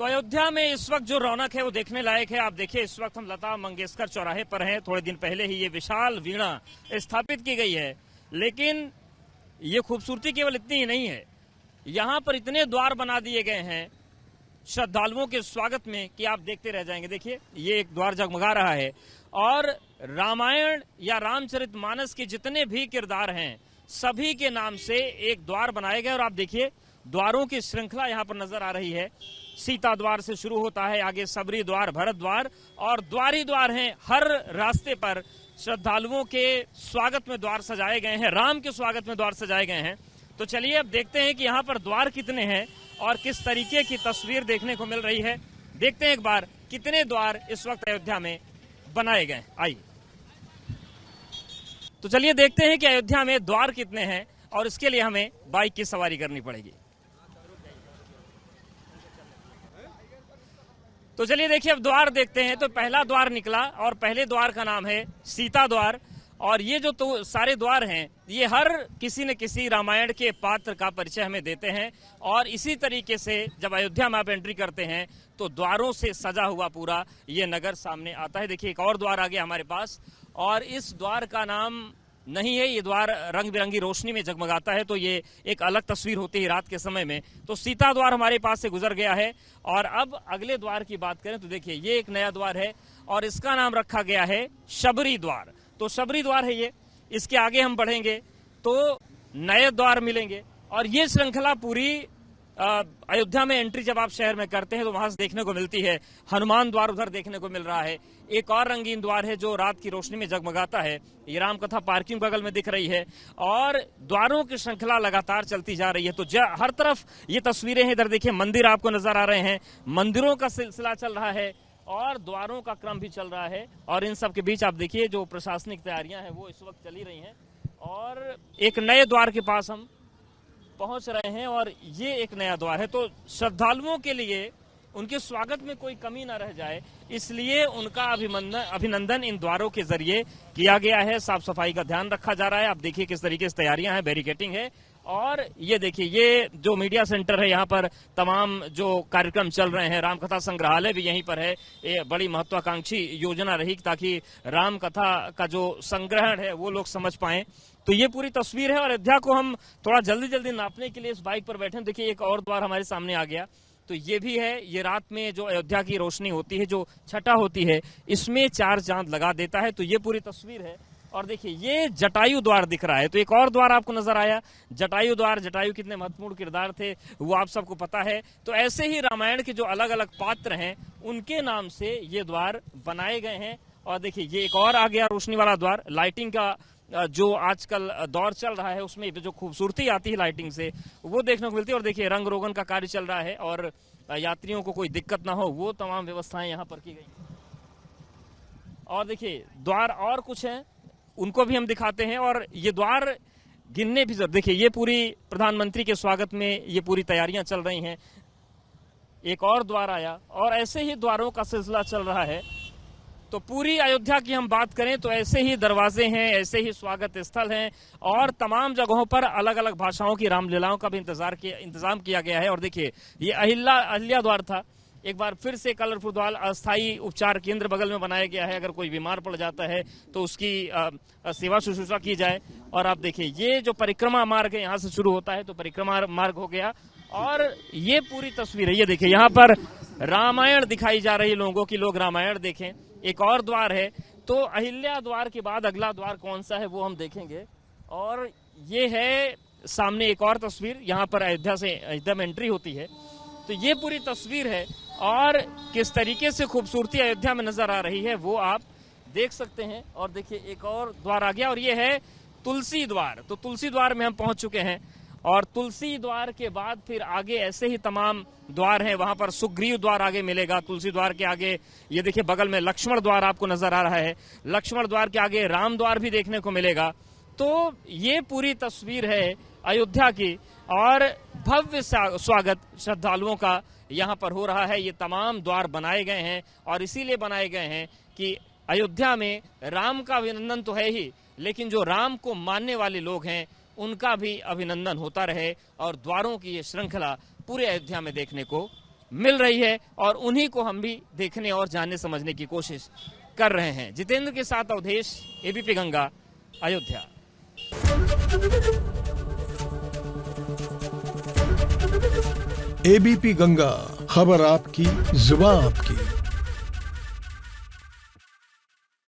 तो अयोध्या में इस वक्त जो रौनक है वो देखने लायक है। आप देखिए, इस वक्त हम लता मंगेशकर चौराहे पर हैं। थोड़े दिन पहले ही ये विशाल वीणा स्थापित की गई है, लेकिन ये खूबसूरती केवल इतनी ही नहीं है। यहाँ पर इतने द्वार बना दिए गए हैं श्रद्धालुओं के स्वागत में कि आप देखते रह जाएंगे। देखिए, ये एक द्वार जगमगा रहा है और रामायण या रामचरितमानस के जितने भी किरदार हैं सभी के नाम से एक द्वार बनाए गए। और आप देखिए, द्वारों की श्रृंखला यहाँ पर नजर आ रही है। सीता द्वार से शुरू होता है, आगे सबरी द्वार, भरत द्वार और द्वार ही द्वार हैं। हर रास्ते पर श्रद्धालुओं के स्वागत में द्वार सजाए गए हैं, राम के स्वागत में द्वार सजाए गए हैं। तो चलिए अब देखते हैं कि यहाँ पर द्वार कितने हैं और किस तरीके की तस्वीर देखने को मिल रही है। देखते हैं एक बार कितने द्वार इस वक्त अयोध्या में बनाए गए। आइए तो चलिए देखते हैं कि अयोध्या में द्वार कितने हैं और इसके लिए हमें बाइक की सवारी करनी पड़ेगी। तो चलिए देखिए, अब द्वार देखते हैं। तो पहला द्वार निकला और पहले द्वार का नाम है सीता द्वार। और ये जो तो सारे द्वार हैं ये हर किसी न किसी रामायण के पात्र का परिचय हमें देते हैं। और इसी तरीके से जब अयोध्या में आप एंट्री करते हैं तो द्वारों से सजा हुआ पूरा ये नगर सामने आता है। देखिए, एक और द्वार आ गया हमारे पास और इस द्वार का नाम नहीं है, ये द्वार रंग बिरंगी रोशनी में जगमगाता है, तो ये एक अलग तस्वीर होती है रात के समय में। तो सीता द्वार हमारे पास से गुजर गया है। और अब अगले द्वार की बात करें तो देखिए, ये एक नया द्वार है और इसका नाम रखा गया है शबरी द्वार। तो शबरी द्वार है ये। इसके आगे हम बढ़ेंगे तो नए द्वार मिलेंगे और ये श्रृंखला पूरी अयोध्या में एंट्री जब आप शहर में करते हैं तो वहां से देखने को मिलती है। हनुमान द्वार उधर देखने को मिल रहा है। एक और रंगीन द्वार है जो रात की रोशनी में जगमगाता है। ये रामकथा पार्किंग बगल में दिख रही है और द्वारों की श्रृंखला लगातार चलती जा रही है। तो हर तरफ ये तस्वीरें हैं। इधर देखिए, मंदिर आपको नजर आ रहे हैं, मंदिरों का सिलसिला चल रहा है और द्वारों का क्रम भी चल रहा है। और इन सब के बीच आप देखिए, जो प्रशासनिक तैयारियां हैं वो इस वक्त चली रही हैं। और एक नए द्वार के पास हम पहुंच रहे हैं और ये एक नया द्वार है। तो श्रद्धालुओं के लिए उनके स्वागत में कोई कमी ना रह जाए, इसलिए उनका अभिनंदन इन द्वारों के जरिए किया गया है। साफ सफाई का ध्यान रखा जा रहा है। आप देखिए किस तरीके से तैयारियां हैं, बैरिकेटिंग है। और ये देखिए, ये जो मीडिया सेंटर है, यहाँ पर तमाम जो कार्यक्रम चल रहे हैं, रामकथा संग्रहालय भी यहीं पर है। ये बड़ी महत्वाकांक्षी योजना रही ताकि रामकथा का जो संग्रहण है वो लोग समझ पाएं। तो ये पूरी तस्वीर है और अयोध्या को हम थोड़ा जल्दी जल्दी नापने के लिए इस बाइक पर बैठे। देखिए, एक और द्वार हमारे सामने आ गया। तो ये भी है, ये रात में जो अयोध्या की रोशनी होती है, जो छटा होती है, इसमें चार चांद लगा देता है। तो ये पूरी तस्वीर है। और देखिए, ये जटायु द्वार दिख रहा है। तो एक और द्वार आपको नजर आया, जटायु द्वार। जटायु कितने महत्वपूर्ण किरदार थे वो आप सबको पता है। तो ऐसे ही रामायण के जो अलग अलग पात्र हैं उनके नाम से ये द्वार बनाए गए हैं। और देखिए, ये एक और आ गया रोशनी वाला द्वार। लाइटिंग का जो आजकल दौर चल रहा है उसमें जो खूबसूरती आती है लाइटिंग से वो देखने को मिलती है। और देखिए, रंग रोगन का कार्य चल रहा है और यात्रियों को कोई दिक्कत ना हो वो तमाम व्यवस्थाएं यहाँ पर की गई। और देखिए, द्वार और कुछ हैं, उनको भी हम दिखाते हैं। और ये द्वार गिनने भी देखिए, ये पूरी प्रधानमंत्री के स्वागत में ये पूरी तैयारियां चल रही हैं। एक और द्वार आया और ऐसे ही द्वारों का सिलसिला चल रहा है। तो पूरी अयोध्या की हम बात करें तो ऐसे ही दरवाजे हैं, ऐसे ही स्वागत स्थल हैं और तमाम जगहों पर अलग अलग भाषाओं की रामलीलाओं का भी इंतजाम किया गया है। और देखिए, ये अहिल्या द्वार था। एक बार फिर से कलरफुल द्वार, अस्थायी उपचार केंद्र बगल में बनाया गया है। अगर कोई बीमार पड़ जाता है तो उसकी सेवा शुश्रूषा की जाए। और आप देखिए, ये जो परिक्रमा मार्ग है यहाँ से शुरू होता है, तो परिक्रमा मार्ग हो गया। और ये पूरी तस्वीर है। ये देखिए, यहाँ पर रामायण दिखाई जा रही है लोगों की, लोग रामायण देखें। एक और द्वार है। तो अहिल्या द्वार के बाद अगला द्वार कौन सा है वो हम देखेंगे। और ये है सामने एक और तस्वीर, यहाँ पर अयोध्या में एंट्री होती है। तो ये पूरी तस्वीर है और किस तरीके से खूबसूरती अयोध्या में नजर आ रही है वो आप देख सकते हैं। और देखिए, एक और द्वार आ गया और ये है तुलसी द्वार। तो तुलसी द्वार में हम पहुंच चुके हैं और तुलसी द्वार के बाद फिर आगे ऐसे ही तमाम द्वार हैं। वहां पर सुग्रीव द्वार आगे मिलेगा। तुलसी द्वार के आगे ये देखिए, बगल में लक्ष्मण द्वार आपको नजर आ रहा है। लक्ष्मण द्वार के आगे राम द्वार भी देखने को मिलेगा। तो ये पूरी तस्वीर है अयोध्या की और भव्य स्वागत श्रद्धालुओं का यहाँ पर हो रहा है। ये तमाम द्वार बनाए गए हैं और इसीलिए बनाए गए हैं कि अयोध्या में राम का अभिनंदन तो है ही, लेकिन जो राम को मानने वाले लोग हैं उनका भी अभिनंदन होता रहे और द्वारों की ये श्रृंखला पूरे अयोध्या में देखने को मिल रही है और उन्हीं को हम भी देखने और जानने समझने की कोशिश कर रहे हैं। जितेंद्र के साथ अवधेश, एबीपी गंगा, अयोध्या। एबीपी गंगा, खबर आपकी, जुबान आपकी।